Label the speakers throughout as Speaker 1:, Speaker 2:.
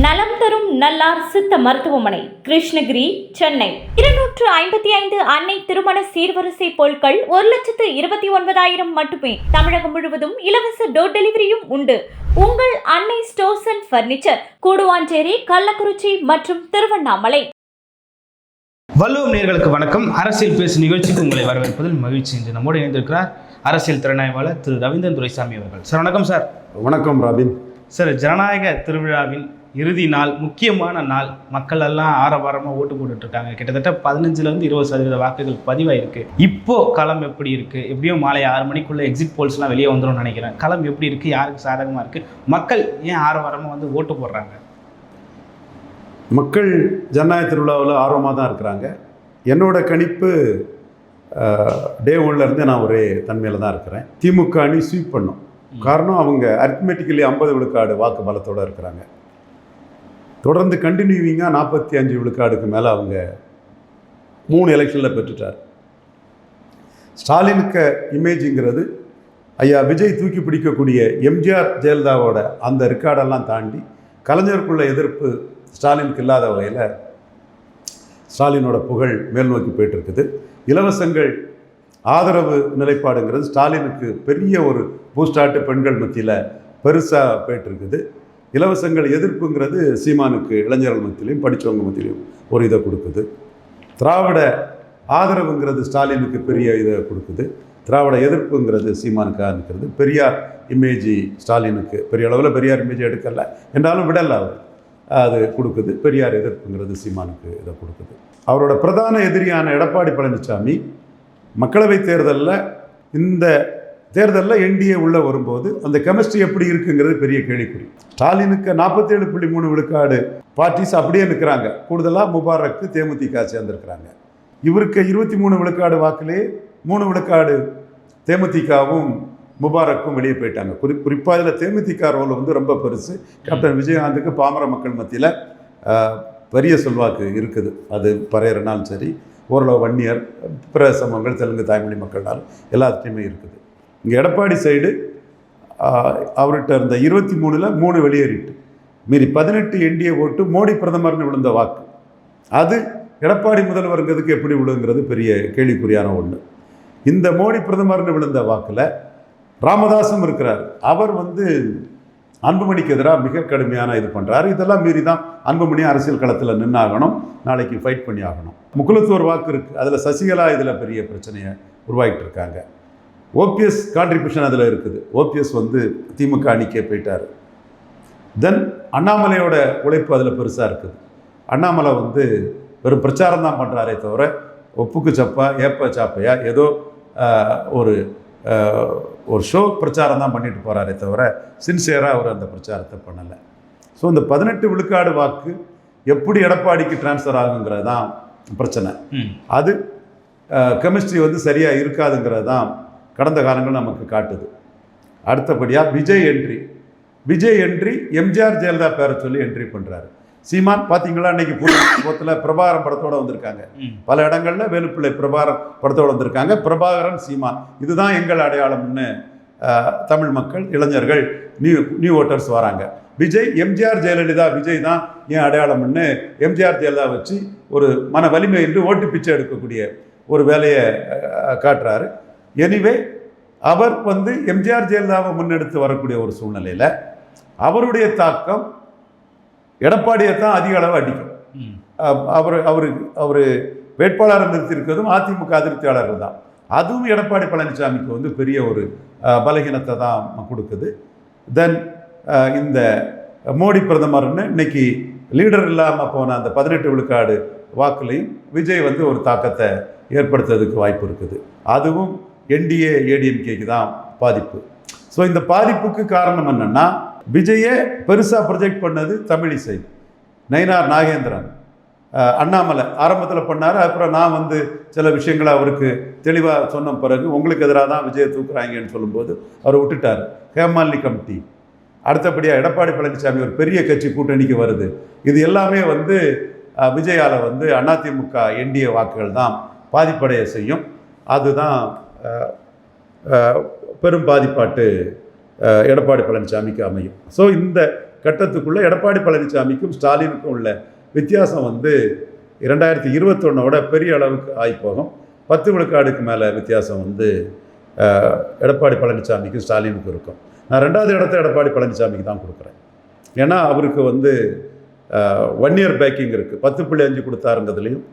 Speaker 1: நலம் தரும் நல்லார் சித்த மருத்துவமனை, கிருஷ்ணகிரி, சென்னை. 255 அன்னை திருமண சீர்வரிசை பொருட்கள் 1,29,000 மட்டுமே. தமிழகம் முழுவதும் இலவச டோர் டெலிவரியும் உண்டு. உங்கள் Annai stores and furniture, Guduvanchery, Kallakurichi மற்றும் திருவண்ணாமலை.
Speaker 2: வள்ளுவம் நேயர்களுக்கு வணக்கம். அரசியல் பேசு நிகழ்ச்சிக்கு உங்களை வரவேற்பதில் மகிழ்ச்சி. இன்று நம்மோடு இணைந்திருக்கிறார் அரசியல் திறனாய்வாளர் திரு ரவீந்திரன் துரைசாமி அவர்கள். சார் வணக்கம். சார்
Speaker 3: வணக்கம் ராபின்.
Speaker 2: சார், ஜனநாயக திருவிழாவின் இறுதி நாள், முக்கியமான நாள். மக்கள் எல்லாம் ஆரவாரமாக ஓட்டு போட்டுட்ருக்காங்க. கிட்டத்தட்ட 15-20% வாக்குகள் பதிவாயிருக்கு. இப்போ களம் எப்படி இருக்குது? எப்படியும் மாலை 6 மணிக்குள்ளே எக்ஸிட் போல்ஸ்லாம் வெளியே வந்துடும் நினைக்கிறேன். களம் எப்படி இருக்குது? யாருக்கு சாதகமாக இருக்குது? மக்கள் ஏன் ஆரவாரமாக வந்து ஓட்டு போடுறாங்க?
Speaker 3: மக்கள் ஜனநாயக திருவிழாவில் ஆர்வமாக தான் இருக்கிறாங்க. என்னோட கணிப்பு டே ஒன்லேருந்து நான் ஒரே தன்மையில் தான் இருக்கிறேன். திமுக அணி ஸ்வீப் பண்ணும். காரணம், அவங்க அரித்மெட்டிக்கலி 50 விழுக்காடு வாக்கு பலத்தோடு இருக்கிறாங்க. தொடர்ந்து கண்டினியூவிங்காக 45 விழுக்காடுக்கு மேலே அவங்க 3 எலெக்ஷனில் பெற்றுட்டார். ஸ்டாலினுக்கு இமேஜுங்கிறது ஐயா விஜய் தூக்கி பிடிக்கக்கூடிய எம்ஜிஆர் ஜெயலலிதாவோட அந்த ரெக்கார்டெல்லாம் தாண்டி கலைஞருக்குள்ள எதிர்ப்பு ஸ்டாலினுக்கு இல்லாத வகையில் ஸ்டாலினோட புகழ் மேல் நோக்கி போயிட்டுருக்குது. இலவசங்கள் ஆதரவு நிலைப்பாடுங்கிறது ஸ்டாலினுக்கு பெரிய ஒரு பூஸ்டாட்டு பெண்கள் மத்தியில் பெருசாக போயிட்டுருக்குது. இலவசங்கள் எதிர்ப்புங்கிறது சீமானுக்கு இளைஞர்கள் மத்தியிலையும் படித்தவங்க மத்தியிலையும் ஒரு இதை கொடுக்குது. திராவிட ஆதரவுங்கிறது ஸ்டாலினுக்கு பெரிய இதை கொடுக்குது. திராவிட எதிர்ப்புங்கிறது சீமானுக்காக இருக்கிறது. பெரியார் இமேஜி ஸ்டாலினுக்கு பெரிய அளவில் பெரியார் இமேஜ் எடுக்கலை என்றாலும் விடலை, அவர் அது கொடுக்குது. பெரியார் எதிர்ப்புங்கிறது சீமானுக்கு இதை கொடுக்குது. அவரோட பிரதான எதிரியான எடப்பாடி பழனிசாமி மக்களவைத் தேர்தலில், இந்த தேர்தலில் என்டிஏ உள்ளே வரும்போது அந்த கெமிஸ்ட்ரி எப்படி இருக்குங்கிறது பெரிய கேள்விக்குறி. ஸ்டாலினுக்கு 47.3 விழுக்காடு பார்ட்டிஸ் அப்படியே நிற்கிறாங்க. கூடுதலாக முபாரக்கு தேமுதிக சேர்ந்திருக்கிறாங்க. இவருக்கு 23 விழுக்காடு வாக்கிலே 3 விழுக்காடு தேமுதிகவும் முபாரக்கும் வெளியே போயிட்டாங்க. குறிப்பாக இதில் தேமுதிக ரோல் வந்து ரொம்ப பெருசு. கேப்டன் விஜயகாந்துக்கு பாமர மக்கள் மத்தியில் பெரிய செல்வாக்கு இருக்குது. அது பறையறனாலும் சரி, ஓரளவு வன்னியர், பிற சமூகங்கள், தெலுங்கு தாய்மொழி மக்கள்னாலும் எல்லாத்துலேயுமே இருக்குது. இங்கே எடப்பாடி சைடு அவர்கிட்ட இருந்த 23ல் 3 வெளியேறிட்டு மீறி 18 என்டிஏ ஓட்டு மோடி பிரதமர்னு விழுந்த வாக்கு. அது எடப்பாடி முதல்வருங்கிறதுக்கு எப்படி விழுங்கிறது பெரிய கேள்விக்குறியான ஒன்று. இந்த மோடி பிரதமர்னு விழுந்த வாக்கில் ராமதாஸும் இருக்கிறார். அவர் வந்து அன்புமணிக்கு எதிராக மிக கடுமையான இது பண்ணுறாரு. இதெல்லாம் மீறி தான் அன்புமணி அரசியல் களத்தில் நின்னாகணும், நாளைக்கு ஃபைட் பண்ணி ஆகணும். முக்குலத்தோர் வாக்கு இருக்குது, அதில் சசிகலா இதில் பெரிய பிரச்சனையை உருவாகிட்டு இருக்காங்க. ஓபிஎஸ் கான்ட்ரிபியூஷன் அதில் இருக்குது. ஓபிஎஸ் வந்து திமுக அணிக்கே போயிட்டார். தென் அண்ணாமலையோட உழைப்பு அதில் பெருசாக இருக்குது. அண்ணாமலை வந்து வெறும் பிரச்சாரம் தான் பண்ணுறாரே தவிர ஒப்புக்கு சப்பா ஏப்ப சாப்பையா ஏதோ ஒரு ஷோ பிரச்சாரம் தான் பண்ணிட்டு போகிறாரே தவிர சின்சியராக அவர் அந்த பிரச்சாரத்தை பண்ணலை. ஸோ இந்த 18 விழுக்காடு வாக்கு எப்படி எடப்பாடிக்கு டிரான்ஸ்ஃபர் ஆகுங்கிறது தான் பிரச்சனை. அது கெமிஸ்ட்ரி வந்து சரியாக இருக்காதுங்கிறது தான் கடந்த காலங்கள் நமக்கு காட்டுது. அடுத்தபடியாக விஜய் என்ட்ரி எம்ஜிஆர் ஜெயலலிதா பேரை சொல்லி என்ட்ரி பண்ணுறாரு. சீமான் பார்த்தீங்களா, இன்றைக்கி பூத்தில் பிரபாகரன் படத்தோடு வந்திருக்காங்க. பல இடங்களில் வேலுப்பிள்ளை பிரபாகரன் படத்தோடு வந்திருக்காங்க. பிரபாகரன், சீமான், இதுதான் எங்கள் அடையாளம்னு தமிழ் மக்கள், இளைஞர்கள், நியூ ஓட்டர்ஸ் வராங்க. விஜய் எம்ஜிஆர் ஜெயலலிதா, விஜய் தான் என் அடையாளம்னு எம்ஜிஆர் ஜெயலலிதா வச்சு ஒரு மன வலிமை என்று ஓட்டு பிச்சை எடுக்கக்கூடிய ஒரு வேலையை காட்டுறாரு. எனிவே அவர் வந்து எம்ஜிஆர் ஜெயலலிதாவை முன்னெடுத்து வரக்கூடிய ஒரு சூழ்நிலையில் அவருடைய தாக்கம் எடப்பாடியை தான் அதிக அளவு அடிக்கும். அவர் வேட்பாளரை நிறுத்தியிருக்கிறதும் அதிமுக அதிருப்தியாளர்கள் தான். அதுவும் எடப்பாடி பழனிசாமிக்கு வந்து பெரிய ஒரு பலகீனத்தை தான் கொடுக்குது. தென் இந்த மோடி பிரதமர்னு இன்னைக்கு லீடர் இல்லாமல் போன அந்த 18 விழுக்காடு வாக்குலையும் விஜய் வந்து ஒரு தாக்கத்தை ஏற்படுத்துறதுக்கு வாய்ப்பு இருக்குது. அதுவும் என்டிஏ ஏடிஎம்கேக்கு தான் பாதிப்பு. ஸோ இந்த பாதிப்புக்கு காரணம் என்னென்னா, விஜயை பெருசாக ப்ரொஜெக்ட் பண்ணது தமிழிசை, நயினார் நாகேந்திரன், அண்ணாமலை ஆரம்பத்தில் பண்ணார். அப்புறம் நான் வந்து சில விஷயங்களை அவருக்கு தெளிவாக சொன்ன பிறகு உங்களுக்கு எதிராக தான் விஜயை தூக்குறாங்கன்னு சொல்லும்போது அவர் விட்டுட்டார். ஹேமாலினி கமிட்டி, அடுத்தபடியாக எடப்பாடி பழனிசாமி ஒரு பெரிய கட்சி கூட்டணிக்கு வருது. இது எல்லாமே வந்து விஜயால் வந்து அதிமுக என்டிஏ வாக்குகள் தான் பாதிப்படைய செய்யும். அதுதான் பெரும் பாதிப்பாட்டு எடப்பாடி பழனிசாமிக்கு அமையும். ஸோ இந்த கட்டத்துக்குள்ளே எடப்பாடி பழனிசாமிக்கும் ஸ்டாலினுக்கும் உள்ள வித்தியாசம் வந்து 2021 பெரிய அளவுக்கு ஆகிப்போகும். 10 விழுக்காடுக்கு மேலே வித்தியாசம் வந்து எடப்பாடி பழனிசாமிக்கும் ஸ்டாலினுக்கும் இருக்கும். நான் 2வது இடத்த எடப்பாடி பழனிசாமிக்கு தான் கொடுக்குறேன். ஏன்னா அவருக்கு வந்து 1 இயர் பேக்கிங் இருக்குது. 10.5 கொடுத்தாருங்கிறதுலையும்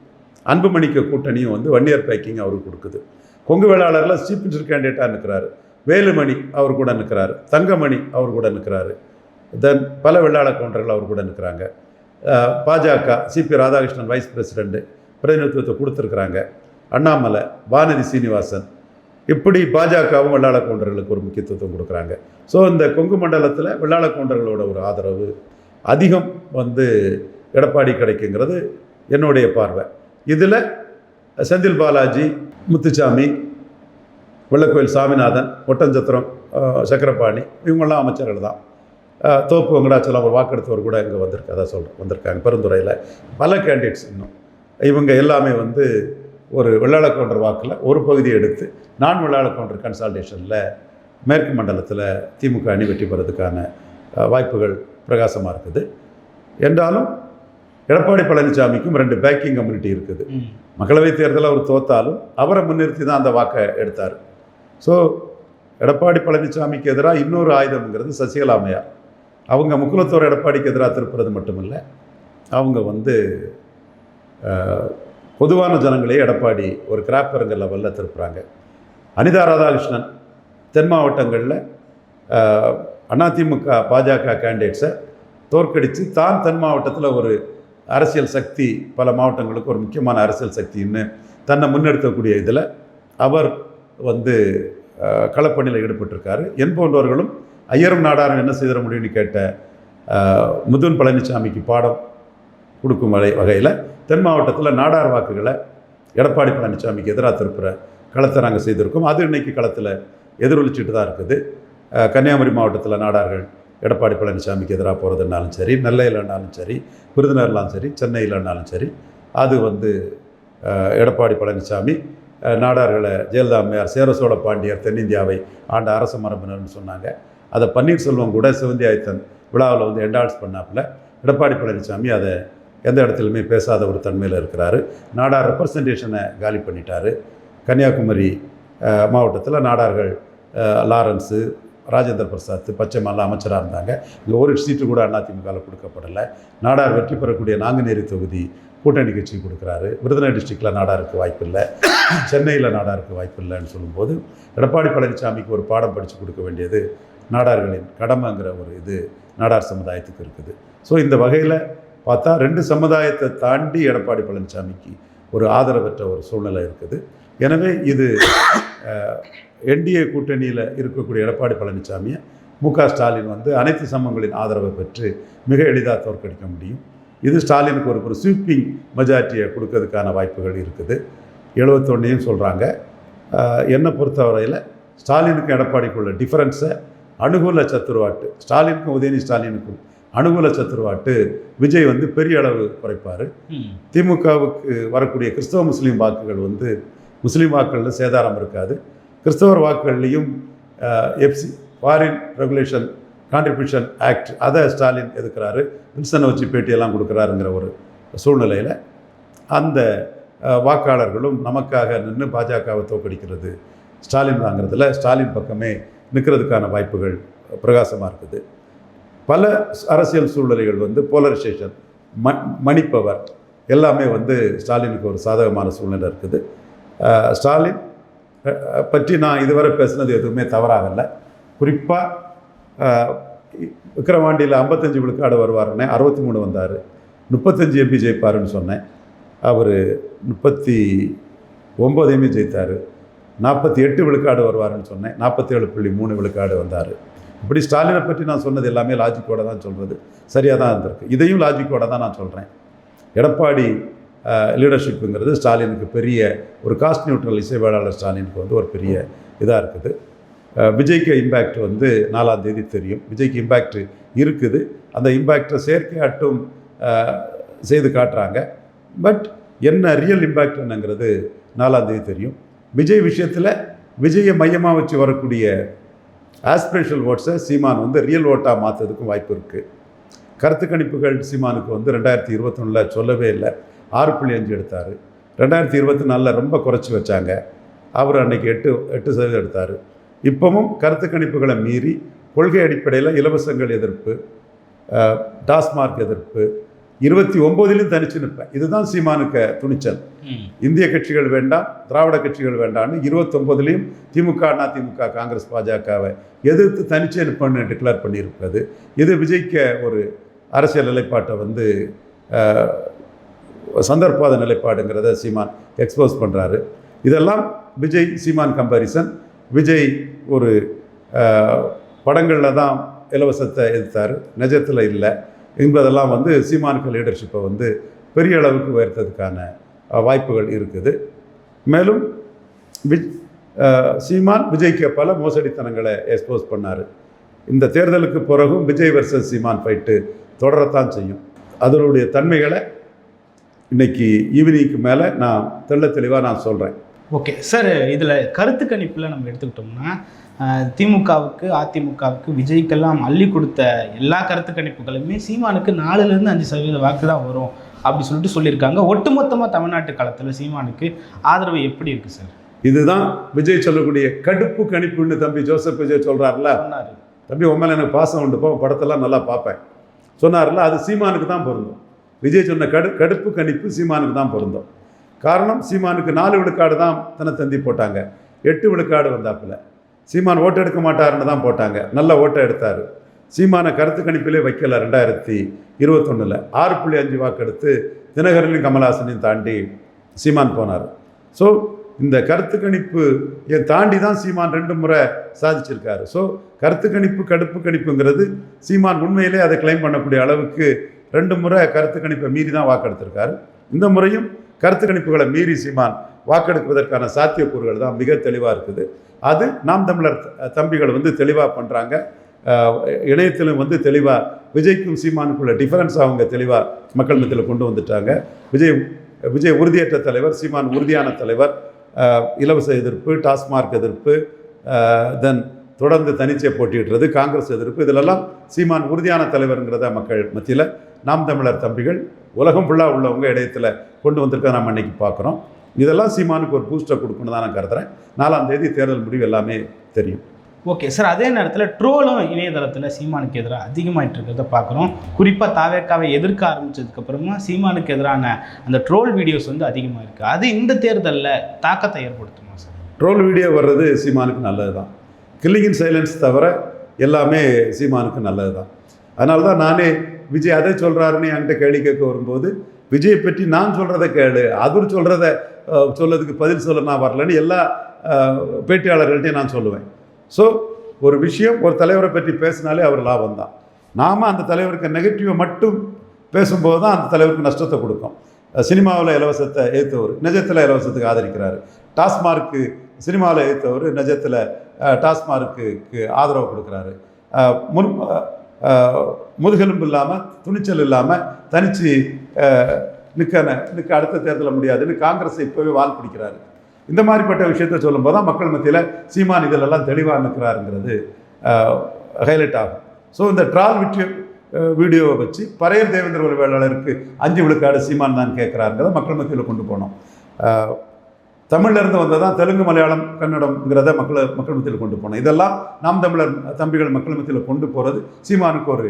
Speaker 3: அன்புமணிக்கு கூட்டணியும் வந்து 1 இயர் பேக்கிங் அவருக்கு கொடுக்குது. கொங்கு வேளாளரில் சீஃப் மினிஸ்டர் கேண்டிடேட்டாக நிற்கிறாரு. வேலுமணி அவர் கூட நிற்கிறாரு. தங்கமணி அவர் கூட நிற்கிறாரு. தென் பல வெள்ளாள கவுண்டர்கள் அவர் கூட நிற்கிறாங்க. பாஜக சிபி ராதாகிருஷ்ணன் வைஸ் பிரசிடெண்ட்டு பிரதிநிதித்துவத்தை கொடுத்துருக்குறாங்க. அண்ணாமலை, வானதி சீனிவாசன், இப்படி பாஜகவும் வெள்ளாள கவுண்டர்களுக்கு ஒரு முக்கியத்துவம் கொடுக்குறாங்க. ஸோ இந்த கொங்கு மண்டலத்தில் வெள்ளாள கவுண்டர்களோட ஒரு ஆதரவு அதிகம் வந்து எடப்பாடி கிடைக்குங்கிறது என்னுடைய பார்வை. இதில் செந்தில் பாலாஜி, முத்துசாமி, வெள்ளக்கோயில் சாமிநாதன், ஒட்டஞ்சத்திரம் சக்கரபாணி இவங்கெல்லாம் அமைச்சர்கள் தான். தோப்பு வெங்கடாச்சலம் ஒரு வாக்கெடுத்தவர் கூட இங்கே வந்திருக்காங்க பெருந்துறையில். பல கேண்டிடேட்ஸ் இன்னும் இவங்க எல்லாமே வந்து ஒரு வெள்ளாள கவுண்டர் வாக்கில் ஒரு பகுதியை எடுத்து நான் வெள்ளாள கவுண்டர் கன்சால்டேஷனில் மேற்கு மண்டலத்தில் திமுக அணி வெற்றி பெறதுக்கான வாய்ப்புகள் பிரகாசமாக இருக்குது. என்றாலும் எடப்பாடி பழனிசாமிக்கும் 2 பேக்கிங் கம்யூனிட்டி இருக்குது. மக்களவைத் தேர்தலில் அவர் தோத்தாலும் அவரை முன்னிறுத்தி தான் அந்த வாக்கை எடுத்தார். ஸோ எடப்பாடி பழனிசாமிக்கு எதிராக இன்னொரு ஆயுதம்ங்கிறது சசிகலா அம்மையார். அவங்க முக்குலத்தோர் எடப்பாடிக்கு எதிராக திருப்புறது மட்டுமில்லை, அவங்க வந்து பொதுவான ஜனங்களே எடப்பாடி ஒரு கிராப்பருங்கிற லெவலில் திருப்புறாங்க. அனிதா ராதாகிருஷ்ணன் தென் மாவட்டங்களில் அதிமுக பாஜக கேண்டிடேட்ஸை தோற்கடித்து தான் தென் மாவட்டத்தில் ஒரு அரசியல் சக்தி, பல மாவட்டங்களுக்கு ஒரு முக்கியமான அரசியல் சக்தின்னு தன்னை முன்னெடுக்கக்கூடிய இதில் அவர் வந்து களப்பணியில் ஈடுபட்டிருக்காரு. என் போன்றவர்களும் ஐயரும் நாடாரும் என்ன செய்திட முடியும்னு கேட்ட முதுன் பழனிசாமிக்கு பாடம் கொடுக்கும் வகையில் தென் மாவட்டத்தில் நாடார் வாக்குகளை எடப்பாடி பழனிசாமிக்கு எதிராக திருப்புற களத்தை நாங்கள் செய்திருக்கோம். அது இன்றைக்கி களத்தில் எதிரொலிச்சிட்டு தான் இருக்குது. கன்னியாகுமரி மாவட்டத்தில் நாடார்கள் எடப்பாடி பழனிசாமிக்கு எதிராக போகிறதுனாலும் சரி, நெல்லையிலனாலும் சரி, விருதுநகர்லாம் சரி, சென்னையிலனாலும் சரி, அது வந்து எடப்பாடி பழனிசாமி நாடார்களை ஜெயலலிதா அம்மையார் சேரசோழ பாண்டியர் தென்னிந்தியாவை ஆண்ட அரச மரபினர்னு சொன்னாங்க. அதை பன்னீர்செல்வம் கூட சிவந்தி ஆயத்தன் விழாவில் வந்து என்டால்ஸ் பண்ணாப்புல எடப்பாடி பழனிசாமி அதை எந்த இடத்துலையுமே பேசாத ஒரு தன்மையில் இருக்கிறாரு. நாடார் ரெப்ரசன்டேஷனை காலி பண்ணிட்டார். கன்னியாகுமரி மாவட்டத்தில் நாடார்கள் லாரன்ஸு, ராஜேந்திர பிரசாத், பச்சைமாலாம் அமைச்சராக இருந்தாங்க. இங்கே ஒரு சீட்டு கூட அதிமுகவில் கொடுக்கப்படலை. நாடார் வெற்றி பெறக்கூடிய நாங்குநேரி தொகுதி கூட்டணி கட்சி கொடுக்குறாரு. விருதுநகர் டிஸ்ட்ரிக்டில் நாடாருக்கு வாய்ப்பில்லை, சென்னையில் நாடாருக்கு வாய்ப்பில்லைன்னு சொல்லும்போது எடப்பாடி பழனிசாமிக்கு ஒரு பாடம் படித்து கொடுக்க வேண்டியது நாடார்களின் கடமைங்கிற ஒரு இது நாடார் சமுதாயத்துக்கு இருக்குது. ஸோ இந்த வகையில் பார்த்தா 2 சமுதாயத்தை தாண்டி எடப்பாடி பழனிசாமிக்கு ஒரு ஆதரவற்ற ஒரு சூழ்நிலை இருக்குது. எனவே இது என்டிஏ கூட்டணியில் இருக்கக்கூடிய எடப்பாடி பழனிசாமியை முக ஸ்டாலின் வந்து அனைத்து சமூகங்களின் ஆதரவை பெற்று மிக எளிதாக தோற்கடிக்க முடியும். இது ஸ்டாலினுக்கு ஒரு ஸ்வீப்பிங் மெஜாரிட்டியை கொடுக்கறதுக்கான வாய்ப்புகள் இருக்குது. 71 சொல்கிறாங்க. என்னை பொறுத்தவரையில் ஸ்டாலினுக்கும் எடப்பாடிக்குள்ள டிஃபரன்ஸை அனுகூல சத்துருவாட்டு, ஸ்டாலினுக்கும் உதயநிதி ஸ்டாலினுக்கும் அனுகூல சத்துருவாட்டு விஜய் வந்து பெரிய அளவு குறைப்பார். திமுகவுக்கு வரக்கூடிய கிறிஸ்தவ முஸ்லீம் வாக்குகள் வந்து முஸ்லீம் வாக்குகளில் சேதாரம் இருக்காது. கிறிஸ்தவர் வாக்குகள்லேயும் FC foreign regulation contribution act அதை ஸ்டாலின் எதுக்குறாரு, வில்சனை வச்சு பேட்டியெல்லாம் கொடுக்குறாருங்கிற ஒரு சூழ்நிலையில் அந்த வாக்காளர்களும் நமக்காக நின்று பாஜகவை தோற்கடிக்கிறது ஸ்டாலின் தாங்கிறதுல ஸ்டாலின் பக்கமே நிற்கிறதுக்கான வாய்ப்புகள் பிரகாசமாக இருக்குது. பல அரசியல் சூழ்நிலைகள் வந்து போலரைசேஷன், மணிப்பவர் எல்லாமே வந்து ஸ்டாலினுக்கு ஒரு சாதகமான சூழ்நிலை இருக்குது. ஸ்டாலின் பற்றி நான் இதுவரை பேசுனது எதுவுமே தவறாகலை. குறிப்பாக விக்கிரவாண்டியில் 55 விழுக்காடு வருவாருன்னே 63 வந்தார். 35 எம்பி ஜெயிப்பாருன்னு சொன்னேன். அவர் 39 ஜெயித்தார். 48 விழுக்காடு வருவாருன்னு சொன்னேன். 47.3 விழுக்காடு வந்தார். இப்படி ஸ்டாலினை பற்றி நான் சொன்னது எல்லாமே லாஜிக்கோடு தான் சொல்கிறது, சரியாக தான் இருந்திருக்கு. இதையும் லாஜிக்கோடு தான் நான் சொல்கிறேன். எடப்பாடி லீடர்ஷிப்புங்கிறது ஸ்டாலினுக்கு பெரிய ஒரு காஸ்ட் நியூட்ரல் இசை வேளாளர் ஸ்டாலினுக்கு வந்து ஒரு பெரிய இதாக இருக்குது. விஜய்க்கு இம்பேக்ட் வந்து 4ஆம் தேதி தெரியும். விஜய்க்கு இம்பேக்ட் இருக்குது. அந்த இம்பேக்டை செயற்கையாட்டும் செய்து காட்டுறாங்க. பட் என்ன ரியல் இம்பேக்ட் என்னங்கிறது 4ஆம் தேதி தெரியும். விஜய் விஷயத்தில் விஜயை மையமாக வச்சு வரக்கூடிய ஆஸ்பிரேஷனல் ஓட்ஸை சீமான் வந்து ரியல் ஓட்டாக மாற்றுறதுக்கும் வாய்ப்பு இருக்குது. கருத்து கணிப்புகள் சீமானுக்கு வந்து 2021 சொல்லவே இல்லை, 6.5 எடுத்தார். 2024 ரொம்ப குறைச்சி வச்சாங்க, அவர் அன்றைக்கி 8% எடுத்தார். இப்போவும் கருத்து கணிப்புகளை மீறி கொள்கை அடிப்படையில் இலவசங்கள் எதிர்ப்பு, டாஸ்மார்க் எதிர்ப்பு, 29லையும் தனிச்சு நிற்பேன், இதுதான் சீமானுக்கு துணிச்சல். இந்திய கட்சிகள் வேண்டாம், திராவிட கட்சிகள் வேண்டாம்னு 29லையும் திமுக, அதிமுக, காங்கிரஸ், பாஜகவை எதிர்த்து தனிச்சே நிற்பேன்னு டிக்ளேர் பண்ணியிருப்பது. இது விஜய்க்கு ஒரு அரசியல் நிலைப்பாட்டை வந்து சந்தர்ப்பாத நிலைப்பாடுங்கிறத சீமான் எக்ஸ்போஸ் பண்ணுறாரு. இதெல்லாம் விஜய் சீமான் கம்பேரிசன். விஜய் ஒரு படங்களில் தான் இலவசத்தை எதிர்த்தார், நிஜத்தில் இல்லை என்பதெல்லாம் வந்து சீமானுக்கு லீடர்ஷிப்பை வந்து பெரிய அளவுக்கு உயர்த்ததுக்கான வாய்ப்புகள் இருக்குது. மேலும் சீமான் விஜய்க்கு பல மோசடித்தனங்களை எக்ஸ்போஸ் பண்ணார். இந்த தேர்தலுக்கு பிறகும் விஜய் வர்சஸ் சீமான் ஃபைட்டு தொடரத்தான் செய்யும். அதனுடைய தன்மைகளை இன்னைக்கு ஈவினிங்க்கு மேலே நான் தெளிவாக நான் சொல்கிறேன்.
Speaker 2: ஓகே சார், இதில் கருத்து கணிப்பில் நம்ம எடுத்துக்கிட்டோம்னா திமுகவுக்கு, அதிமுகவுக்கு, விஜய்க்கெல்லாம் அள்ளி கொடுத்த எல்லா கருத்து கணிப்புகளுமே சீமானுக்கு 4-5% வாக்கு தான் வரும் அப்படி சொல்லிட்டு சொல்லியிருக்காங்க. ஒட்டுமொத்தமாக தமிழ்நாட்டு களத்தில் சீமானுக்கு ஆதரவு எப்படி இருக்குது சார்?
Speaker 3: இதுதான் விஜய் சொல்லக்கூடிய கடுப்பு கணிப்புன்னு தம்பி ஜோசப் விஜய் சொல்கிறார்ல, தம்பி உண்மையில எனக்கு பாசம் உண்டு, படத்தெல்லாம் நல்லா பார்ப்பேன் சொன்னார்ல, அது சீமானுக்கு தான் பொருந்தும். விஜய் சொன்ன கடுப்பு கணிப்பு சீமானுக்கு தான் பொருந்தும். காரணம், சீமானுக்கு 4 விழுக்காடு தான் தினத்தந்தி போட்டாங்க, 8 விழுக்காடு வந்தாப்புல. சீமான் ஓட்டு எடுக்க மாட்டாருன்னு தான் போட்டாங்க, நல்ல ஓட்டை எடுத்தார். சீமான கருத்து கணிப்பிலே வைக்கல. 2021 6.5 வாக்கு எடுத்து தினகரனையும் கமல்ஹாசனையும் தாண்டி சீமான் போனார். ஸோ இந்த கருத்து கணிப்பு தாண்டி தான் சீமான் 2 முறை சாதிச்சிருக்காரு. ஸோ கருத்து கணிப்பு கடுப்பு கணிப்புங்கிறது சீமான் உண்மையிலே அதை கிளைம் பண்ணக்கூடிய அளவுக்கு 2 முறை கருத்து கணிப்பை மீறி தான் வாக்கெடுத்திருக்காரு. இந்த முறையும் கருத்து கணிப்புகளை மீறி சீமான் வாக்கெடுப்பதற்கான சாத்தியக்கூறுகள் தான் மிக தெளிவாக இருக்குது. அது நாம் தமிழர் தம்பிகள் வந்து தெளிவாக பண்ணுறாங்க. இணையத்திலும் வந்து தெளிவாக விஜய்க்கும் சீமானுக்குள்ள டிஃபரன்ஸ் அவங்க தெளிவாக மக்கள் மத்தியில் கொண்டு வந்துட்டாங்க. விஜய் உறுதியற்ற தலைவர், சீமான் உறுதியான தலைவர். இலவச எதிர்ப்பு, டாஸ்மார்க் எதிர்ப்பு, தென் தொடர்ந்து தனிச்சை போட்டியிடுறது, காங்கிரஸ் எதிர்ப்பு, இதிலெல்லாம் சீமான் உறுதியான தலைவருங்கிறத மக்கள் மத்தியில் நாம் தமிழர் தம்பிகள் உலகம் ஃபுல்லாக உள்ளவங்க இடையத்தில் கொண்டு வந்திருக்க நம்ம அன்றைக்கி பார்க்குறோம். இதெல்லாம் சீமானுக்கு ஒரு பூஸ்டர் கொடுக்கணும் தான் நான் கருதுறேன். 4ஆம் தேதி தேர்தல் முடிவு எல்லாமே தெரியும்.
Speaker 2: ஓகே சார், அதே நேரத்தில் ட்ரோலும் இணையதளத்தில் சீமானுக்கு எதிராக அதிகமாகிட்டு இருக்கிறத பார்க்குறோம். குறிப்பாக தாவேக்காவை எதிர்க்க ஆரம்பித்ததுக்கப்புறமா சீமானுக்கு எதிரான அந்த ட்ரோல் வீடியோஸ் வந்து அதிகமாக இருக்குது. அது இந்த தேர்தலில் தாக்கத்தை ஏற்படுத்துமா சார்?
Speaker 3: ட்ரோல் வீடியோ வர்றது சீமானுக்கு நல்லது தான். கில்லிங் இன் சைலன்ஸ் தவிர எல்லாமே சீமானுக்கு நல்லது தான். அதனால தான் நானே விஜய் அதை சொல்கிறாருன்னு என்கிட்ட கேள்வி கேட்க வரும்போது, விஜயை பற்றி நான் சொல்கிறத கேளு, அவர் சொல்கிறத சொல்லதுக்கு பதில் சொல்ல நான் வரலன்னு எல்லா பேட்டியாளர்கள்ட்டையும் நான் சொல்லுவேன். ஸோ ஒரு விஷயம், ஒரு தலைவரை பற்றி பேசினாலே அவர் லாபம் தான். நாம் அந்த தலைவருக்கு நெகட்டிவை மட்டும் பேசும்போது தான் அந்த தலைவருக்கு நஷ்டத்தை கொடுக்கும். சினிமாவில் இலவசத்தை ஏற்றவர் நிஜத்தில் இலவசத்துக்கு ஆதரிக்கிறாரு. டாஸ்மார்க்கு சினிமாவில் ஏற்றவர் நிஜத்தில் டாஸ்மார்க்கு ஆதரவு கொடுக்குறாரு. முதுகெலும்பு இல்லாமல், துணிச்சல் இல்லாமல் தனித்து நிற்க அடுத்த தேர்தலில் முடியாதுன்னு காங்கிரஸை இப்போவே வால் பிடிக்கிறாரு. இந்த மாதிரிப்பட்ட விஷயத்தை சொல்லும்போது தான் மக்கள் மத்தியில் சீமான் இதிலெல்லாம் தெளிவாக நிற்கிறாருங்கிறது ஹைலைட் ஆகும். ஸோ இந்த ட்ரால் வீடியோவை வச்சு பரையர் தேவேந்திர வேளாளருக்கு 5 விழுக்காடு சீமான் தான் கேட்குறாருங்கிறத மக்கள் மத்தியில் கொண்டு போனோம். தமிழ்லேருந்து வந்ததான் தெலுங்கு, மலையாளம், கன்னடம்ங்கிறத மக்கள் மத்தியில் கொண்டு போனோம். இதெல்லாம் நாம் தமிழர் தம்பிகள் மக்கள் மத்தியில் கொண்டு போகிறது சீமானுக்கு ஒரு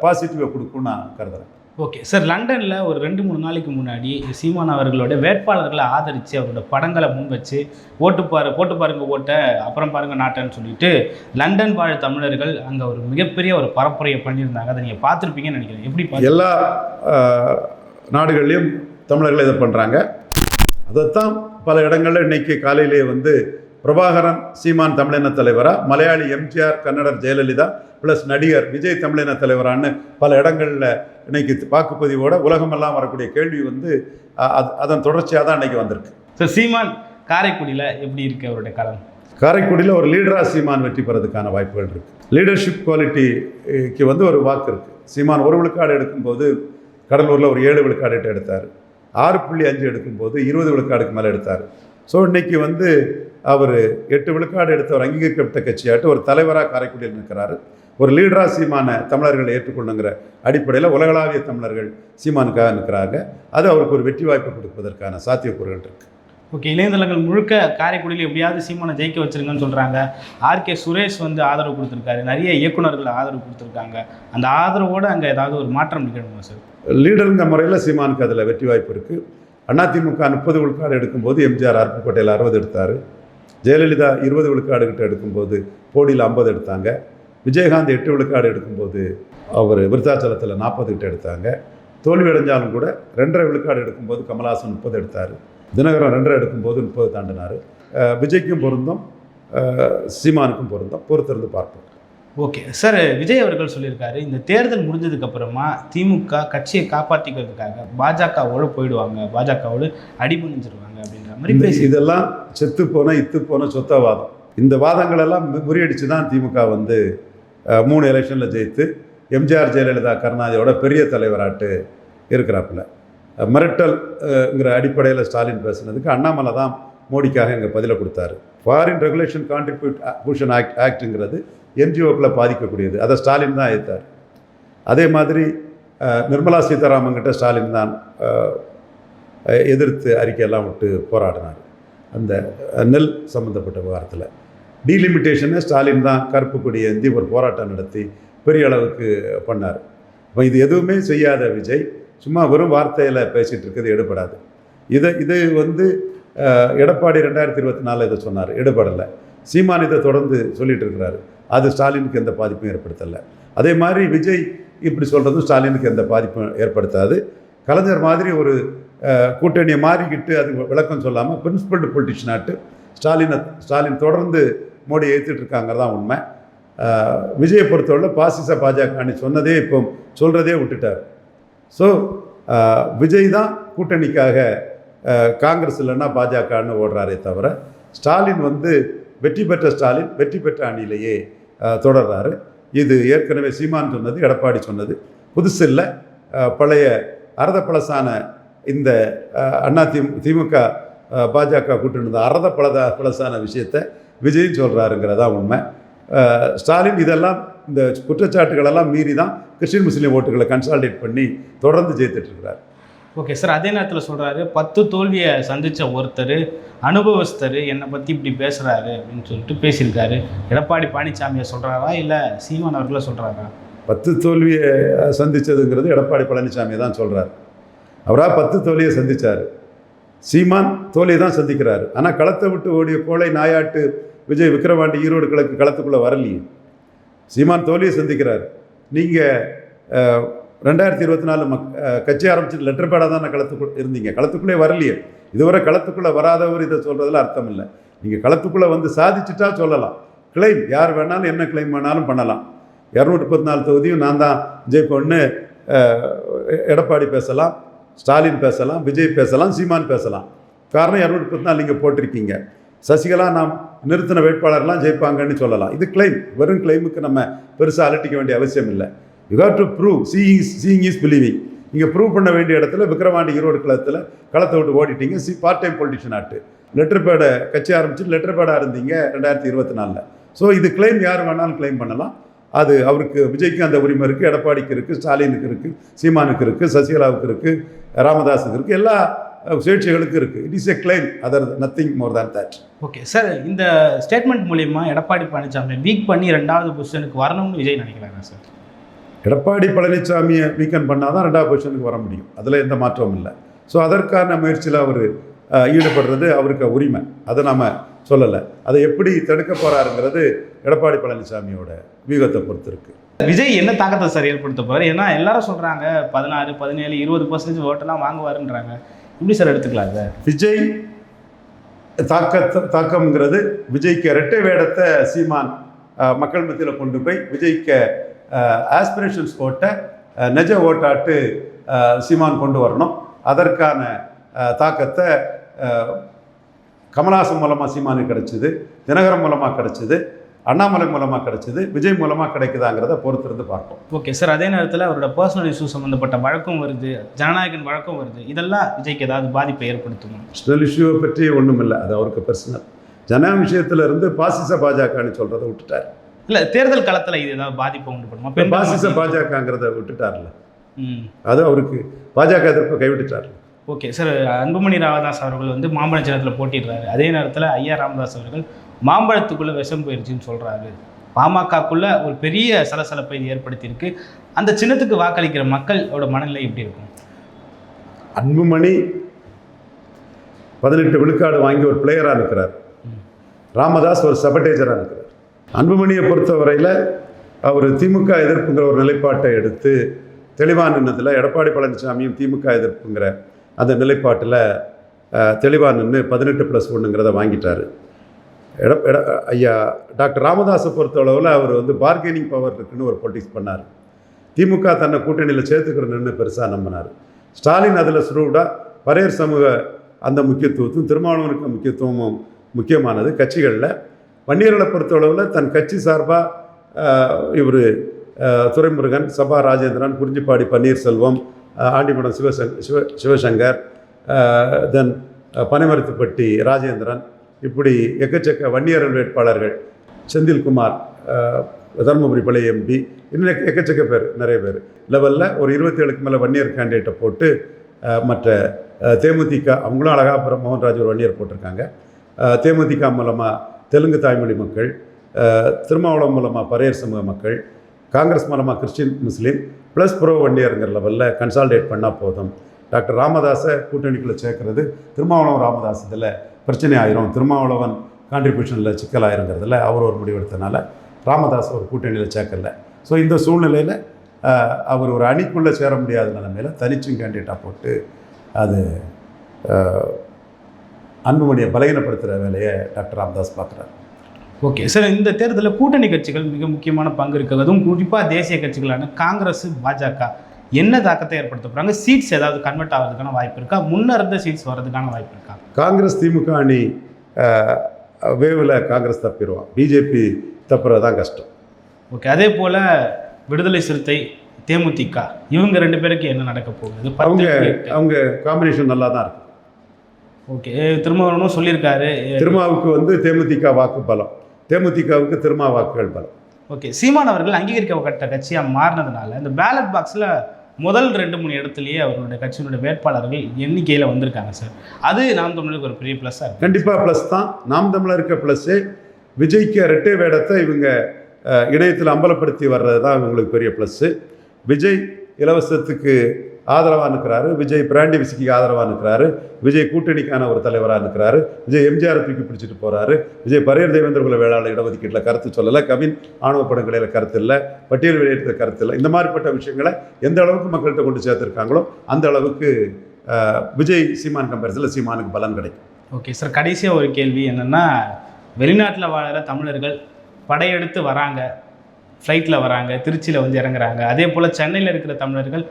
Speaker 3: பாசிட்டிவை கொடுக்கும்னு நான் கருதுகிறேன்.
Speaker 2: ஓகே சார், லண்டனில் ஒரு 2-3 நாளைக்கு முன்னாடி சீமான் அவர்களோட வேட்பாளர்களை ஆதரித்து அவரோட படங்களை முன் வச்சு போட்டு பாருங்க ஓட்டை, அப்புறம் பாருங்கள் நாட்டைன்னு சொல்லிட்டு லண்டன் வாழ் தமிழர்கள் அங்கே ஒரு மிகப்பெரிய ஒரு பரப்புரையை பண்ணியிருந்தாங்க. அதை நீங்கள் பார்த்துருப்பீங்கன்னு நினைக்கிறேன். எப்படி
Speaker 3: எல்லா நாடுகள்லையும் தமிழர்கள் இதை பண்ணுறாங்க. அதைத்தான் பல இடங்களில் இன்றைக்கி காலையிலே வந்து பிரபாகரன் சீமான் தமிழின தலைவராக, மலையாளி எம்ஜிஆர், கன்னடர் ஜெயலலிதா ப்ளஸ் நடிகர் விஜய் தமிழின தலைவரான்னு பல இடங்களில் இன்றைக்கி வாக்குப்பதிவோட உலகமெல்லாம் வரக்கூடிய கேள்வி வந்து அதன் தொடர்ச்சியாக தான் இன்றைக்கி வந்திருக்கு.
Speaker 2: ஸோ சீமான் காரைக்குடியில் எப்படி இருக்குது அவருடைய களம்?
Speaker 3: காரைக்குடியில் ஒரு லீடராக சீமான் வெற்றி பெறதுக்கான வாய்ப்புகள் இருக்குது. லீடர்ஷிப் குவாலிட்டிக்கு வந்து ஒரு வாக்கு இருக்குது. சீமான் 1 விழுக்காடு எடுக்கும்போது கடலூரில் ஒரு 7 விழுக்காடு எடுத்தார். 6.5 எடுக்கும்போது 20 விழுக்காடுக்கு மேலே எடுத்தார். ஸோ இன்றைக்கி வந்து அவர் 8 விழுக்காடு எடுத்தவர் அங்கீகரிக்கப்பட்ட கட்சியாட்டு ஒரு தலைவராக காரைக்குடியில் நிற்கிறாரு. ஒரு லீடராக சீமான தமிழர்கள் ஏற்றுக்கொள்ளுங்கிற அடிப்படையில் உலகளாவிய தமிழர்கள் சீமானுக்காக நிற்கிறாங்க. அது அவருக்கு ஒரு வெற்றி வாய்ப்பு கொடுப்பதற்கான சாத்தியக்கூறுகள் இருக்குது.
Speaker 2: ஓகே, இளைஞர்கள் முழுக்க காரைக்குடியில் எப்படியாவது சீமானை ஜெயிக்க வச்சிருங்கன்னு சொல்கிறாங்க. ஆர்கே சுரேஷ் வந்து ஆதரவு கொடுத்துருக்காரு, நிறைய இயக்குநர்கள் ஆதரவு கொடுத்துருக்காங்க. அந்த ஆதரவோடு அங்கே ஏதாவது ஒரு மாற்றம் நிகழுமா சார்?
Speaker 3: லீடருங்க முறையில் சீமானுக்கு அதில் வெற்றி வாய்ப்பு இருக்குது. அதிமுக 30 விழுக்காடு எடுக்கும்போது எம்ஜிஆர் அருப்புக்கோட்டையில் 60 எடுத்தார். ஜெயலலிதா 20 விழுக்காடு கிட்ட எடுக்கும்போது போடியில் 50 எடுத்தாங்க. விஜயகாந்த் 8 விழுக்காடு எடுக்கும்போது அவர் விருத்தாச்சலத்தில் 40 கிட்ட எடுத்தாங்க. தோல்வி அடைஞ்சாலும் கூட 2.5 விழுக்காடு எடுக்கும்போது கமல்ஹாசன் 30 எடுத்தார். தினகரன் 2.5 எடுக்கும்போது 30 தாண்டினார். விஜய்க்கும் பொருந்தும், சீமானுக்கும் பொருந்தும், பொறுத்திருந்து பார்ப்போம்.
Speaker 2: ஓகே சார், விஜய் அவர்கள் சொல்லியிருக்காரு, இந்த தேர்தல் முடிஞ்சதுக்கப்புறமா திமுக கட்சியை காப்பாற்றிக்கிறதுக்காக பாஜகவோடு போயிடுவாங்க, பாஜகவோடு அடிபணிஞ்சிருவாங்க அப்படின்ற மாதிரி பேசி.
Speaker 3: இதெல்லாம் செத்து போன இத்து போன சொத்தவாதம். இந்த வாதங்களெல்லாம் முறியடித்து தான் திமுக வந்து 3 எலெக்ஷனில் ஜெயித்து எம்ஜிஆர் ஜெயலலிதா கருணாநிதியோட பெரிய தலைவராட்டு இருக்கிறாப்புல. மிரட்டல்ங்கிற அடிப்படையில் ஸ்டாலின் பேசுனதுக்கு அண்ணாமலை தான் மோடிக்காக எங்கள் பதிலை கொடுத்தாரு. ஃபாரின் ரெகுலேஷன் கான்ட்ரிபியூஷன் ஆக்டுங்கிறது என்ஜிஓக்களை பாதிக்கக்கூடியது, அதை ஸ்டாலின் தான் எதிர்த்தார். அதே மாதிரி நிர்மலா சீதாராமன் கிட்ட ஸ்டாலின் தான் எதிர்த்து அறிக்கையெல்லாம் விட்டு போராடினார். அந்த நெல் சம்மந்தப்பட்ட விவகாரத்தில் டீலிமிட்டேஷனை ஸ்டாலின் தான் கருப்பு கொடியை ஏந்தி ஒரு போராட்டம் நடத்தி பெரிய அளவுக்கு பண்ணார். இப்போ இது எதுவுமே செய்யாத விஜய் சும்மா வெறும் வார்த்தையில் பேசிகிட்டு இருக்கிறது எடுபடாது. இது வந்து எடப்பாடி 2024 இதை சொன்னார், எடுபடலை. சீமான் இதை தொடர்ந்து சொல்லிகிட்டு இருக்கிறாரு, அது ஸ்டாலினுக்கு எந்த பாதிப்பும் ஏற்படுத்தலை. அதே மாதிரி விஜய் இப்படி சொல்கிறதும் ஸ்டாலினுக்கு எந்த பாதிப்பும் ஏற்படுத்தாது. கலைஞர் மாதிரி ஒரு கூட்டணியை மாறிக்கிட்டு அது விளக்கம் சொல்லாமல் பிரின்சிபல்டு பொலிட்டிஷியனாட்டு ஸ்டாலின் தொடர்ந்து மோடியை ஏற்றுட்டு இருக்காங்கிறது தான் உண்மை. விஜயை பொறுத்தவரை பாசிச பாஜகன்னு சொன்னதே இப்போ சொல்கிறதே விட்டுட்டார். ஸோ விஜய் தான் கூட்டணிக்காக காங்கிரஸ் இல்லைன்னா பாஜகன்னு ஓடுறாரே தவிர ஸ்டாலின் வந்து வெற்றி பெற்ற ஸ்டாலின் வெற்றி பெற்ற அணியிலேயே தொடர்றாரு. இது ஏற்கனவே சீமான் சொன்னது, எடப்பாடி சொன்னது புதுசு இல்லை. பழைய அறத பழசான இந்த திமுக பாஜக கூட்டணி அறத பழசான விஷயத்தை விஜயும் சொல்கிறாருங்கிறதா உண்மை. ஸ்டாலின் இதெல்லாம் இந்த குற்றச்சாட்டுகளெல்லாம் மீறி தான் கிறிஸ்டின் முஸ்லீம் ஓட்டுகளை கன்சால்டேட் பண்ணி தொடர்ந்து ஜெயித்துட்ருக்கிறார்.
Speaker 2: ஓகே சார், அதே நேரத்தில் சொல்கிறாரு 10 தோல்வியை சந்தித்த ஒருத்தர் அனுபவஸ்தர் என்னை பற்றி இப்படி பேசுகிறாரு அப்படின்னு சொல்லிட்டு பேசியிருக்காரு. எடப்பாடி பழனிசாமியை சொல்கிறாரா இல்லை சீமான் அவர்களை சொல்கிறாரா?
Speaker 3: 10 தோல்வியை சந்தித்ததுங்கிறது எடப்பாடி பழனிசாமியை தான் சொல்கிறார். அவராக 10 தோல்வியை சந்தித்தார். சீமான் தோல்வியை தான் சந்திக்கிறார். ஆனால் களத்தை விட்டு ஓடிய கோளை நாயாட்டு விஜய் விக்கிரவாண்டி ஈரோடு கிழக்கு களத்துக்குள்ளே வரலையே. சீமான் தோல்வியை சந்திக்கிறார். நீங்கள் 2024 கட்சி ஆரம்பிச்சு லெட்டர் பேடாக தானே களத்துக்குள்ளே இருந்தீங்க, களத்துக்குள்ளே வரலையே. இதுவரை களத்துக்குள்ளே வராதவர் இதை சொல்கிறதுல அர்த்தம் இல்லை. நீங்கள் களத்துக்குள்ளே வந்து சாதிச்சுட்டா சொல்லலாம். கிளைம் யார் வேணாலும் என்ன கிளைம் வேணாலும் பண்ணலாம். 234 தொகுதியும் நான் தான் ஜெயிப்பேன்னு எடப்பாடி பேசலாம், ஸ்டாலின் பேசலாம், விஜய் பேசலாம், சீமான் பேசலாம். காரணம் 234 நீங்கள் போட்டிருக்கீங்க. சசிகலா நாம் நிறுத்தின வேட்பாளர்லாம் ஜெயிப்பாங்கன்னு சொல்லலாம். இது கிளைம். வெறும் கிளைமுக்கு நம்ம பெருசாக அலட்டிக்க வேண்டிய அவசியம் இல்லை. You have to prove. Seeing is believing. நீங்கள் ப்ரூவ் பண்ண வேண்டிய இடத்துல விக்கிரவாண்டி ஈரோடு களத்தில் களத்தை விட்டு ஓடிட்டீங்க. பார்ட் டைம் பொலிட்டிஷியன் ஆட்டு லெட்டர் பேடை கட்சி ஆரம்பிச்சு லெட்டர் பேடாக இருந்தீங்க 2024. ஸோ இது கிளைம் யார் வேணாலும் கிளைம் பண்ணலாம். அது அவருக்கு விஜய்க்கு அந்த உரிமை இருக்குது, எடப்பாடிக்கு இருக்குது, ஸ்டாலினுக்கு இருக்குது, சீமானுக்கு இருக்குது, சசிகலாவுக்கு இருக்குது, ராமதாஸுக்கு இருக்குது, எல்லா சுயேட்சைகளுக்கு இருக்குது. It is a claim, other nothing more than that.
Speaker 2: Okay sir, இந்த ஸ்டேட்மெண்ட் மூலிமா எடப்பாடி பழனிசாமி வீக் பண்ணி 2வது பொசிஷனுக்கு வரணும்னு விஜய் நினைக்கிறாங்க சார்?
Speaker 3: எடப்பாடி பழனிசாமியை வீக்கன் பண்ணால் தான் 2வது பொசிஷனுக்கு வர முடியும். அதில் எந்த மாற்றமும் இல்லை. ஸோ அதற்கான முயற்சியில் அவர் ஈடுபடுறது அவருக்கு உரிமை, அதை நாம் சொல்லலை. அதை எப்படி தடுக்க போகிறாருங்கிறது எடப்பாடி பழனிசாமியோட வியூகத்தை பொறுத்து இருக்குது.
Speaker 2: விஜய் என்ன தாக்கத்தை சார் ஏற்படுத்த போகிறார்? ஏன்னா எல்லாரும் சொல்கிறாங்க 16, 17, 20% ஓட்டெல்லாம் வாங்குவாருன்றாங்க. எப்படி சார் எடுத்துக்கலாம் சார்?
Speaker 3: விஜய் தாக்கம்ங்கிறது விஜய்க்கு இரட்டை வேடத்தை சீமான் மக்கள் மத்தியில் கொண்டு போய் விஜய்க்கு ஆஸ்பிரேஷன்ஸ் ஓட்டை நிஜ ஓட்டாட்டு சீமான் கொண்டு வரணும். அதற்கான தாக்கத்தை கமல்ஹாசன் மூலமாக சீமானுக்கு கிடச்சிது, தினகரன் மூலமாக கிடச்சிது, அண்ணாமலை மூலமாக கிடச்சிது, விஜய் மூலமாக கிடைக்குதாங்கிறத பொறுத்திருந்து பார்ப்போம்.
Speaker 2: ஓகே சார், அதே நேரத்தில் அவரோட பர்சனல் இஷ்யூ சம்மந்தப்பட்ட வழக்கம் வருது, ஜனநாயகன் வழக்கம் வருது. இதெல்லாம் விஜய்க்கு ஏதாவது பாதிப்பை ஏற்படுத்துமா?
Speaker 3: பர்சனல் இஷ்யூவை பற்றி ஒன்றும் இல்லை, அது அவருக்கு பர்சனல். ஜன விஷயத்தில் இருந்து பாசிச பாஜகன்னு சொல்கிறத விட்டுட்டார்.
Speaker 2: இல்லை தேர்தல் களத்தில் இது ஏதாவது பாதிப்பை உண்டு பண்ணுமா?
Speaker 3: பாசிச பாஜகங்கிறத விட்டுட்டார்ல,
Speaker 2: ம்,
Speaker 3: அது அவருக்கு பாஜக எதிர்ப்பை கைவிட்டுட்டார்ல.
Speaker 2: Okay sir. அன்புமணி ராமதாஸ் அவர்கள் வந்து மாம்பழ சின்னத்தில் போட்டிடுறாரு. அதே நேரத்தில் ஐயா ராமதாஸ் அவர்கள் மாம்பழத்துக்குள்ளே விஷம் போயிடுச்சுன்னு சொல்கிறாரு. பாமகக்குள்ள ஒரு பெரிய சலசலப்பை இது ஏற்படுத்தியிருக்கு. அந்த சின்னத்துக்கு வாக்களிக்கிற மக்களோட மனநிலை எப்படி இருக்கும்?
Speaker 3: அன்புமணி 18 விழுக்காடு வாங்கி ஒரு பிளேயராக இருக்கிறார். ராமதாஸ் ஒரு சபடேஜராக இருக்கிறார். அன்புமணியை பொறுத்தவரையில் அவர் திமுக எதிர்ப்புங்கிற ஒரு நிலைப்பாட்டை எடுத்து தெளிவாக நின்னதில் எடப்பாடி பழனிசாமியும் திமுக எதிர்ப்புங்கிற அந்த நிலைப்பாட்டில் தெளிவாக நின்று 18+1ங்கிறத வாங்கிட்டார். ஐயா டாக்டர் ராமதாஸை பொறுத்தளவில் அவர் வந்து பார்கெனிங் பவர் இருக்குன்னு ஒரு பொலிட்டிக்ஸ் பண்ணார். திமுக தன்னை கூட்டணியில் சேர்த்துக்கிறன்னு பெருசாக நம்பினார். ஸ்டாலின் அதில் சுருவிடாக பரையர் சமூக அந்த முக்கியத்துவத்தும் திருமாவளவனுக்கு முக்கியத்துவமும் முக்கியமானது கட்சிகளில். வன்னியர்களை பொறுத்தளவில் தன் கட்சி சார்பாக இவர் துரைமுருகன், சபா ராஜேந்திரன், குறிஞ்சிப்பாடி பன்னீர்செல்வம், ஆண்டிமடம் சிவசங்கர், தென் பனைமரத்துப்பட்டி ராஜேந்திரன், இப்படி எக்கச்சக்க வன்னியர்கள் வேட்பாளர்கள், செந்தில்குமார் தருமபுரி பழைய எம்பி, இன்னும் எக்கச்சக்க பேர், நிறைய பேர் லெவலில் ஒரு 27க்கு மேலே வன்னியர் கேண்டிடேட்டை போட்டு மற்ற தேமுதிக அவங்களும் அழகாபுரம் மோகன்ராஜ் ஒரு வன்னியர் போட்டிருக்காங்க. தேமுதிக மூலமாக தெலுங்கு தாய்மொழி மக்கள், திருமாவளம் மூலமாக பரையர் சமூக மக்கள், காங்கிரஸ் மூலமாக கிறிஸ்டின் முஸ்லீம் ப்ளஸ் ப்ரோ வன்னியருங்கிற லெவலில் கன்சால்டேட் பண்ணால் போதும். டாக்டர் ராமதாஸை கூட்டணிக்குள்ளே சேர்க்கறது திருமாவளவன் ராமதாஸ் இதில் பிரச்சனை ஆயிரும், திருமாவளவன் கான்ட்ரிபியூஷனில் சிக்கலாயிருங்கிறதுல அவர் ஒரு முடிவெடுத்தனால ராமதாஸ் ஒரு கூட்டணியில் சேர்க்கல. ஸோ இந்த சூழ்நிலையில் அவர் ஒரு அணிக்குள்ளே சேர முடியாத நிலைமையில் தனிச்சும் கேண்டிடேட்டாக போட்டு அது அன்புமணியை பலகீனப்படுத்துகிற வேலையை டாக்டர் ராமதாஸ் பார்க்குறாரு.
Speaker 2: Okay sir. இந்த தேர்தலில் கூட்டணி கட்சிகள் மிக முக்கியமான பங்கு இருக்குது. அதுவும் குறிப்பாக தேசிய கட்சிகளான காங்கிரஸ், பாஜக என்ன தாக்கத்தை ஏற்படுத்த போகிறாங்க? சீட்ஸ் ஏதாவது கன்வெர்ட் ஆகிறதுக்கான வாய்ப்பு இருக்கா? முன்ன இருந்த சீட்ஸ் வர்றதுக்கான வாய்ப்பு இருக்கா?
Speaker 3: காங்கிரஸ் திமுக அணி வேவில் காங்கிரஸ் தப்பிடுவான், பிஜேபி தப்புறது தான் கஷ்டம்.
Speaker 2: ஓகே. அதே போல் விடுதலை சிறுத்தை, தேமுதிக இவங்க 2 பேருக்கு என்ன நடக்க போகுது?
Speaker 3: அவங்க காம்பினேஷன் நல்லா தான் இருக்கு.
Speaker 2: ஓகே. திருமாவளவனும் சொல்லியிருக்காரு,
Speaker 3: திருமாவுக்கு வந்து தேமுதிக வாக்கு பலம், தேமுதிகவுக்கு திருமா வாக்குகள் பலம்.
Speaker 2: ஓகே. சீமான் அவர்கள் அங்கீகரிக்கப்பட்ட கட்சியாக மாறினதுனால இந்த பேலட் பாக்ஸில் முதல் 2-3 இடத்துலையே அவர்களுடைய கட்சியினுடைய வேட்பாளர்கள் எண்ணிக்கையில் வந்திருக்காங்க சார். அது நாம் தமிழருக்கு ஒரு பெரிய ப்ளஸ்ஸாக இருக்குது.
Speaker 3: கண்டிப்பாக ப்ளஸ் தான். நாம் தமிழருக்கு ப்ளஸ்ஸு. விஜய்க்கு இரட்டை வேடத்தை இவங்க இணையத்தில் அம்பலப்படுத்தி வர்றது தான் இவங்களுக்கு பெரிய ப்ளஸ்ஸு. விஜய் இலவசத்துக்கு ஆதரவாக இருக்கிறாரு, விஜய் பிராண்டி விசிக்கு ஆதரவாக இருக்கிறாரு, விஜய் கூட்டணிக்கான ஒரு தலைவராக இருக்கிறாரு, விஜய் எம்ஜிஆர் தூக்கி பிடிச்சிட்டு போகிறாரு, விஜய் பரையர் தேவேந்திர குல வேளாளர் இடஒதுக்கீட்டில் கருத்து சொல்லலை, கவின் ஆணவ படங்களில் கருத்து இல்லை, பட்டியல் வெளியேற்ற கருத்து இல்லை. இந்த மாதிரிப்பட்ட விஷயங்களை எந்த அளவுக்கு மக்கள்கிட்ட கொண்டு சேர்த்துருக்காங்களோ அந்த அளவுக்கு விஜய் சீமான் கம்பேரிசனில் சீமானுக்கு பலன் கிடைக்கும்.
Speaker 2: Okay sir. கடைசியாக ஒரு கேள்வி என்னென்னா, வெளிநாட்டில் வாழற தமிழர்கள் படையெடுத்து வராங்க, ஃப்ளைட்டில் வராங்க, திருச்சியில் வந்து இறங்குறாங்க. அதே போல் சென்னையில் இருக்கிற தமிழர்கள்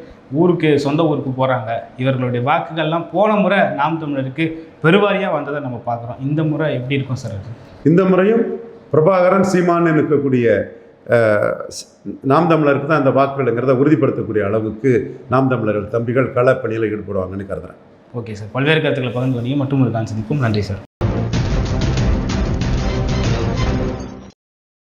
Speaker 2: சொந்த ஊருக்கு போகிறாங்க. இவர்களுடைய வாக்குகள்லாம் போன முறை நாம் தமிழருக்கு பெருவாரியாக வந்ததை நம்ம பார்க்குறோம். இந்த முறை எப்படி இருக்கும் சார்?
Speaker 3: இந்த முறையும் பிரபாகரன் சீமான் இருக்கக்கூடிய நாம் தமிழருக்கு தான் அந்த வாக்குகள்ங்கிறத உறுதிப்படுத்தக்கூடிய அளவுக்கு நாம் தமிழர்கள் தம்பிகள் களப்பணியில் ஈடுபடுவாங்கன்னு கருதுறேன்.
Speaker 2: Okay sir. பல்வேறு கருத்துக்களை பகிர்ந்து கொண்டீங்க. மற்றும் ஒரு சந்திக்கும். நன்றி சார்.